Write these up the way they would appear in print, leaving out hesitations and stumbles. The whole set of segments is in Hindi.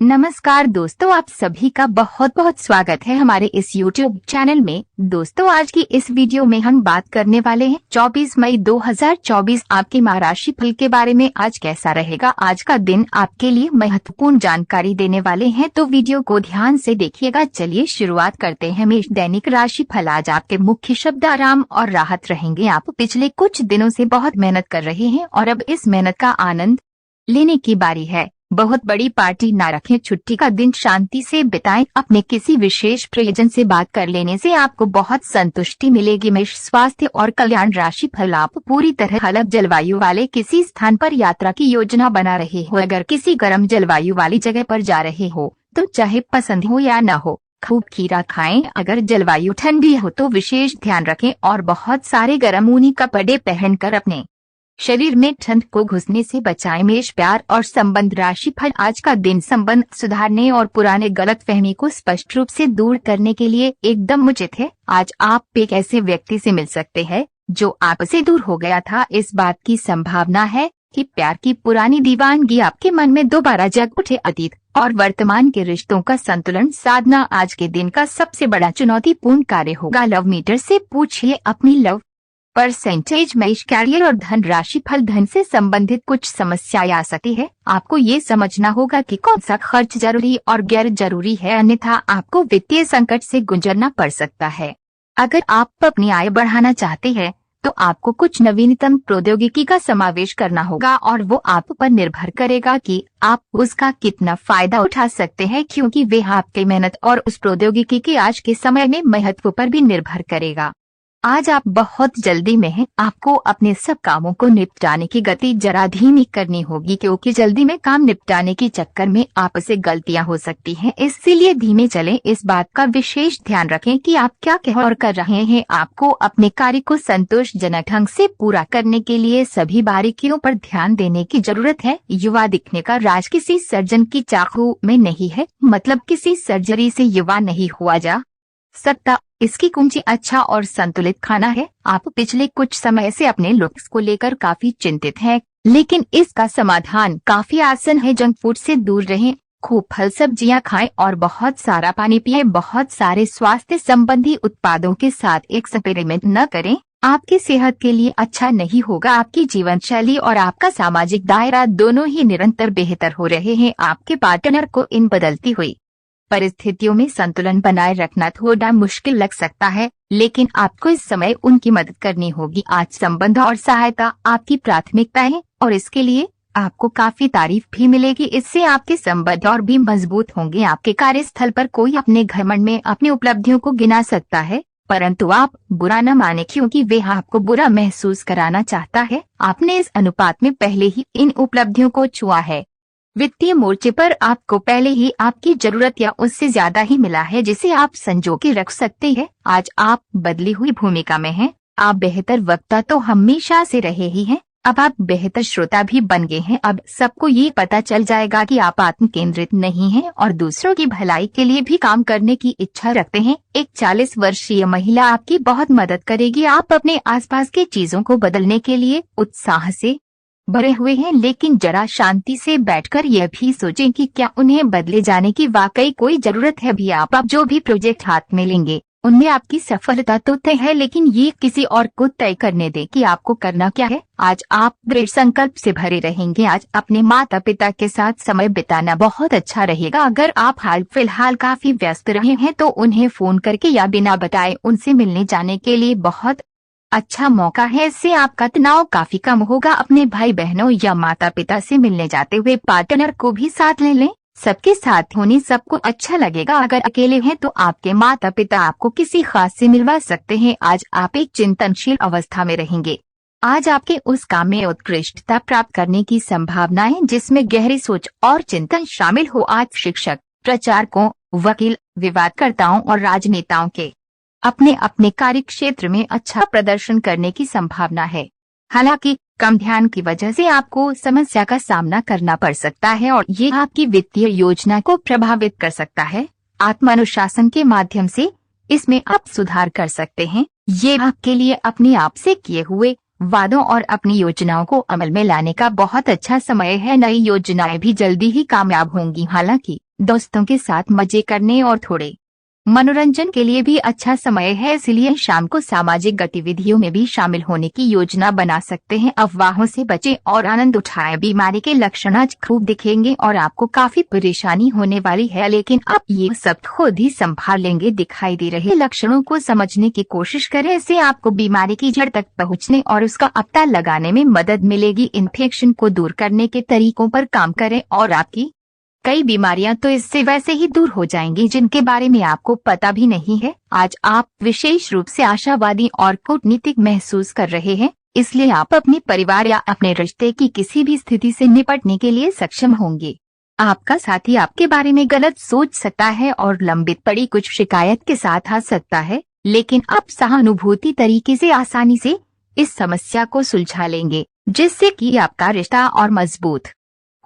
नमस्कार दोस्तों, आप सभी का बहुत बहुत स्वागत है हमारे इस YouTube चैनल में। दोस्तों, आज की इस वीडियो में हम बात करने वाले हैं 24 मई 2024 आपके माह राशि फल के बारे में। आज कैसा रहेगा आज का दिन, आपके लिए महत्वपूर्ण जानकारी देने वाले हैं, तो वीडियो को ध्यान से देखिएगा। चलिए शुरुआत करते हैं मेष दैनिक राशि फल। आज आपके मुख्य शब्द आराम और राहत रहेंगे। आप पिछले कुछ दिनों से बहुत मेहनत कर रहे हैं और अब इस मेहनत का आनंद लेने की बारी है। बहुत बड़ी पार्टी ना रखें, छुट्टी का दिन शांति से बिताएं। अपने किसी विशेष प्रियजन से बात कर लेने से आपको बहुत संतुष्टि मिलेगी। मेष स्वास्थ्य और कल्याण राशि फल। आप पूरी तरह अलग जलवायु वाले किसी स्थान पर यात्रा की योजना बना रहे हो। अगर किसी गर्म जलवायु वाली जगह पर जा रहे हो तो चाहे पसंद हो या न हो, खूब खीरा खाएं। अगर जलवायु ठंडी हो तो विशेष ध्यान रखें और बहुत सारे गर्म ऊनी कपड़े पहनकर अपने शरीर में ठंड को घुसने से बचाएं। मेष प्यार और संबंध राशि फल। आज का दिन संबंध सुधारने और पुराने गलतफहमी को स्पष्ट रूप से दूर करने के लिए एकदम उचित है। आज आप एक ऐसे व्यक्ति से मिल सकते हैं जो आपसे दूर हो गया था। इस बात की संभावना है कि प्यार की पुरानी दीवानगी आपके मन में दोबारा जग उठे। अतीत और वर्तमान के रिश्तों का संतुलन साधना आज के दिन का सबसे बड़ा चुनौतीपूर्ण कार्य होगा। लव मीटर से पूछिए अपनी लव परसेंटेज। मेष कैरियर और धन राशि फल। धन से संबंधित कुछ समस्याएं आ सकती है। आपको ये समझना होगा कि कौन सा खर्च जरूरी और गैर जरूरी है, अन्यथा आपको वित्तीय संकट से गुजरना पड़ सकता है। अगर आप अपनी आय बढ़ाना चाहते हैं तो आपको कुछ नवीनतम प्रौद्योगिकी का समावेश करना होगा और वो आप पर निर्भर करेगा कि आप उसका कितना फायदा उठा सकते हैं, क्योंकि वे आपकी मेहनत और उस प्रौद्योगिकी के आज के समय में महत्व पर भी निर्भर करेगा। आज आप बहुत जल्दी में हैं। आपको अपने सब कामों को निपटाने की गति जरा धीमी करनी होगी, क्योंकि जल्दी में काम निपटाने के चक्कर में आपसे गलतियां हो सकती हैं। इसीलिए धीमे चलें। इस बात का विशेष ध्यान रखें कि आप क्या कह और कर रहे हैं। आपको अपने कार्य को संतोषजनक ढंग से पूरा करने के लिए सभी बारीकियों पर ध्यान देने की जरूरत है। युवा दिखने का राज किसी सर्जन की चाकू में नहीं है, मतलब किसी सर्जरी से युवा नहीं हुआ जा सकता। इसकी कुंजी अच्छा और संतुलित खाना है। आप पिछले कुछ समय से अपने लुक्स को लेकर काफी चिंतित हैं, लेकिन इसका समाधान काफी आसान है। जंक फूड से दूर रहें, खूब फल सब्जियां खाएं और बहुत सारा पानी पिएं। बहुत सारे स्वास्थ्य संबंधी उत्पादों के साथ एक्सपेरिमेंट न करें, आपकी सेहत के लिए अच्छा नहीं होगा। आपकी जीवन शैली और आपका सामाजिक दायरा दोनों ही निरंतर बेहतर हो रहे हैं। आपके पार्टनर को इन बदलती हुई परिस्थितियों में संतुलन बनाए रखना थोड़ा मुश्किल लग सकता है, लेकिन आपको इस समय उनकी मदद करनी होगी। आज संबंध और सहायता आपकी प्राथमिकता है और इसके लिए आपको काफी तारीफ भी मिलेगी। इससे आपके संबंध और भी मजबूत होंगे। आपके कार्यस्थल पर कोई अपने घमंड में अपनी उपलब्धियों को गिना सकता है, परंतु आप बुरा न माने, क्योंकि वे आपको बुरा महसूस कराना चाहता है। आपने इस अनुपात में पहले ही इन उपलब्धियों को छुआ है। वित्तीय मोर्चे पर आपको पहले ही आपकी जरूरत या उससे ज्यादा ही मिला है, जिसे आप संजो के रख सकते हैं। आज आप बदली हुई भूमिका में हैं। आप बेहतर वक्ता तो हमेशा से रहे ही हैं, अब आप बेहतर श्रोता भी बन गए हैं। अब सबको ये पता चल जाएगा कि आप आत्म केंद्रित नहीं हैं और दूसरों की भलाई के लिए भी काम करने की इच्छा रखते हैं। एक 40 वर्षीय महिला आपकी बहुत मदद करेगी। आप अपने आसपास की चीजों को बदलने के लिए उत्साह से भरे हुए हैं, लेकिन जरा शांति से बैठकर यह भी सोचें कि क्या उन्हें बदले जाने की वाकई कोई जरूरत है भी। आप जो भी प्रोजेक्ट हाथ में लेंगे उनमें आपकी सफलता तो तय है, लेकिन ये किसी और को तय करने दें कि आपको करना क्या है। आज आप दृढ़ संकल्प से भरे रहेंगे। आज अपने माता पिता के साथ समय बिताना बहुत अच्छा रहेगा। अगर आप हाल फिलहाल काफी व्यस्त रहे हैं तो उन्हें फोन करके या बिना बताए उनसे मिलने जाने के लिए बहुत अच्छा मौका है। इससे आपका तनाव काफी कम होगा। अपने भाई बहनों या माता पिता से मिलने जाते हुए पार्टनर को भी साथ ले लें। सबके साथ होने सबको अच्छा लगेगा। अगर अकेले हैं तो आपके माता पिता आपको किसी खास से मिलवा सकते हैं। आज आप एक चिंतनशील अवस्था में रहेंगे। आज आपके उस काम में उत्कृष्टता प्राप्त करने की संभावना है जिसमें गहरी सोच और चिंतन शामिल हो। आज शिक्षक, प्रचारकों, वकील, विवादकर्ताओं और राजनेताओं के अपने अपने कार्य क्षेत्र में अच्छा प्रदर्शन करने की संभावना है। हालांकि कम ध्यान की वजह से आपको समस्या का सामना करना पड़ सकता है और ये आपकी वित्तीय योजना को प्रभावित कर सकता है। आत्मानुशासन के माध्यम से इसमें आप सुधार कर सकते हैं। ये आपके लिए अपने आप से किए हुए वादों और अपनी योजनाओं को अमल में लाने का बहुत अच्छा समय है। नई योजनाएं भी जल्दी ही कामयाब होंगी। हालांकि दोस्तों के साथ मजे करने और थोड़े मनोरंजन के लिए भी अच्छा समय है, इसलिए शाम को सामाजिक गतिविधियों में भी शामिल होने की योजना बना सकते हैं। अफवाहों से बचें और आनंद उठाएं। बीमारी के लक्षण आज खूब दिखेंगे और आपको काफी परेशानी होने वाली है, लेकिन आप ये सब खुद ही संभाल लेंगे। दिखाई दे रहे लक्षणों को समझने की कोशिश करें, इससे आपको बीमारी की जड़ तक पहुँचने और उसका पता लगाने में मदद मिलेगी। इन्फेक्शन को दूर करने के तरीकों पर काम करें और आपकी कई बीमारियां तो इससे वैसे ही दूर हो जाएंगी जिनके बारे में आपको पता भी नहीं है। आज आप विशेष रूप से आशावादी और कूटनीतिक महसूस कर रहे हैं, इसलिए आप अपने परिवार या अपने रिश्ते की किसी भी स्थिति से निपटने के लिए सक्षम होंगे। आपका साथी आपके बारे में गलत सोच सकता है और लंबित पड़ी कुछ शिकायत के साथ आ सकता है, लेकिन आप सहानुभूति तरीके से आसानी से इस समस्या को सुलझा लेंगे, जिससे कि आपका रिश्ता और मजबूत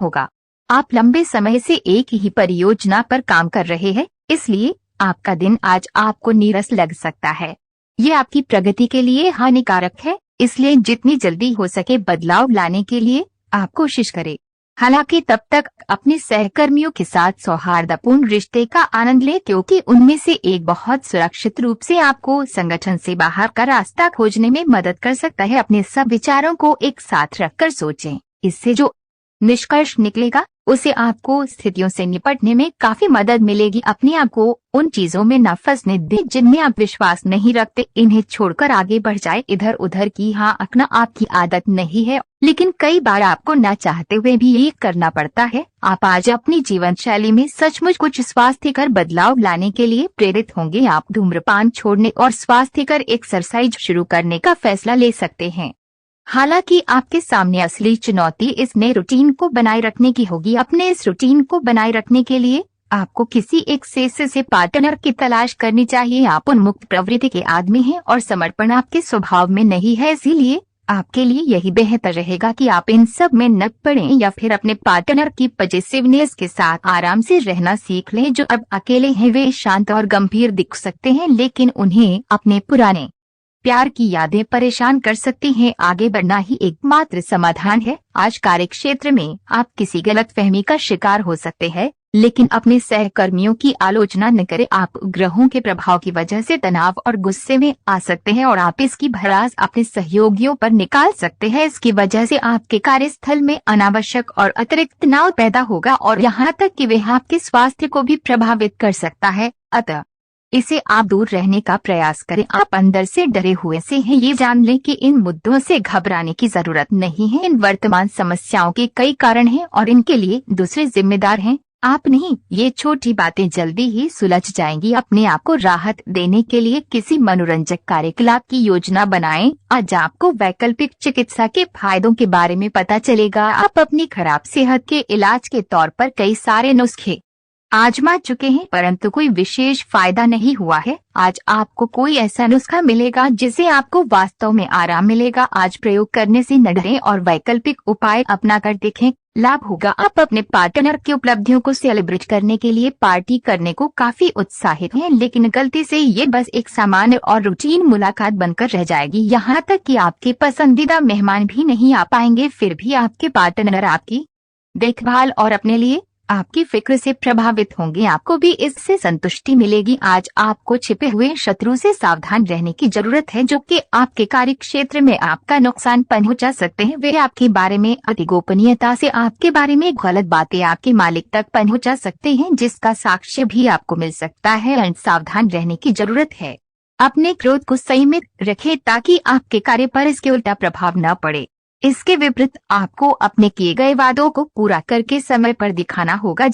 होगा। आप लंबे समय से एक ही परियोजना पर काम कर रहे हैं, इसलिए आपका दिन आज आपको नीरस लग सकता है। ये आपकी प्रगति के लिए हानिकारक है, इसलिए जितनी जल्दी हो सके बदलाव लाने के लिए आप कोशिश करें। हालांकि तब तक अपने सहकर्मियों के साथ सौहार्दपूर्ण रिश्ते का आनंद लें, क्योंकि उनमें से एक बहुत सुरक्षित रूप से आपको संगठन से बाहर का रास्ता खोजने में मदद कर सकता है। अपने सब विचारों को एक साथ रखकर सोचें, इससे जो निष्कर्ष निकलेगा उसे आपको स्थितियों से निपटने में काफी मदद मिलेगी। अपने आप को उन चीजों में न फंसने दें जिनमें आप विश्वास नहीं रखते, इन्हें छोड़कर आगे बढ़ जाए। इधर उधर की हाँ आंकना आपकी आदत नहीं है, लेकिन कई बार आपको न चाहते हुए भी ये करना पड़ता है। आप आज अपनी जीवन शैली में सचमुच कुछ स्वास्थ्यकर बदलाव लाने के लिए प्रेरित होंगे। आप धूम्रपान छोड़ने और स्वास्थ्यकर एक्सरसाइज शुरू करने का फैसला ले सकते हैं। हालांकि आपके सामने असली चुनौती इस नए रूटीन को बनाए रखने की होगी। अपने इस रूटीन को बनाए रखने के लिए आपको किसी एक से पार्टनर की तलाश करनी चाहिए। आप उन्मुक्त प्रवृत्ति के आदमी हैं और समर्पण आपके स्वभाव में नहीं है, इसीलिए आपके लिए यही बेहतर रहेगा कि आप इन सब में न पड़ें या फिर अपने पार्टनर की पॉजिटिवनेस के साथ आराम से रहना सीख लें। जो अब अकेले हैं वे शांत और गंभीर दिख सकते हैं, लेकिन उन्हें अपने पुराने प्यार की यादें परेशान कर सकती हैं। आगे बढ़ना ही एकमात्र समाधान है। आज कार्यक्षेत्र में आप किसी गलतफहमी का शिकार हो सकते हैं, लेकिन अपने सहकर्मियों की आलोचना न करें। आप ग्रहों के प्रभाव की वजह से तनाव और गुस्से में आ सकते हैं और आप इसकी भड़ास अपने सहयोगियों पर निकाल सकते हैं। इसकी वजह से आपके कार्यस्थल में अनावश्यक और अतिरिक्त तनाव पैदा होगा और यहाँ तक कि वह आपके स्वास्थ्य को भी प्रभावित कर सकता है। अतः इसे आप दूर रहने का प्रयास करें। आप अंदर से डरे हुए से हैं, ये जान लें कि इन मुद्दों से घबराने की जरूरत नहीं है। इन वर्तमान समस्याओं के कई कारण हैं और इनके लिए दूसरे जिम्मेदार हैं, आप नहीं। ये छोटी बातें जल्दी ही सुलझ जाएंगी। अपने आप को राहत देने के लिए किसी मनोरंजक कार्यकलाप की योजना बनाएं। आज आपको वैकल्पिक चिकित्सा के फायदों के बारे में पता चलेगा। आप अपनी खराब सेहत के इलाज के तौर पर कई सारे नुस्खे आजमा चुके हैं, परंतु कोई विशेष फायदा नहीं हुआ है। आज आपको कोई ऐसा नुस्खा मिलेगा जिससे आपको वास्तव में आराम मिलेगा। आज प्रयोग करने से न डरें और वैकल्पिक उपाय अपना कर देखें, लाभ होगा। आप अपने पार्टनर की उपलब्धियों को सेलिब्रेट करने के लिए पार्टी करने को काफी उत्साहित हैं, लेकिन गलती से ये बस एक सामान्य और रूटीन मुलाकात बनकर रह जाएगी। यहाँ तक कि आपके पसंदीदा मेहमान भी नहीं आ पाएंगे। फिर भी आपके पार्टनर आपकी देखभाल और अपने लिए आपकी फिक्र से प्रभावित होंगे। आपको भी इससे संतुष्टि मिलेगी। आज आपको छिपे हुए शत्रु से सावधान रहने की जरूरत है, जो कि आपके कार्य क्षेत्र में आपका नुकसान पहुंचा सकते हैं। वे आपके बारे में अति गोपनीयता से आपके बारे में गलत बातें आपके मालिक तक पहुंचा सकते हैं, जिसका साक्ष्य भी आपको मिल सकता है। सावधान रहने की जरूरत है। अपने क्रोध को संयमित रखें ताकि आपके कार्य पर इसके उल्टा प्रभाव न पड़े। इसके विपरीत आपको अपने किए गए वादों को पूरा करके समय पर दिखाना होगा।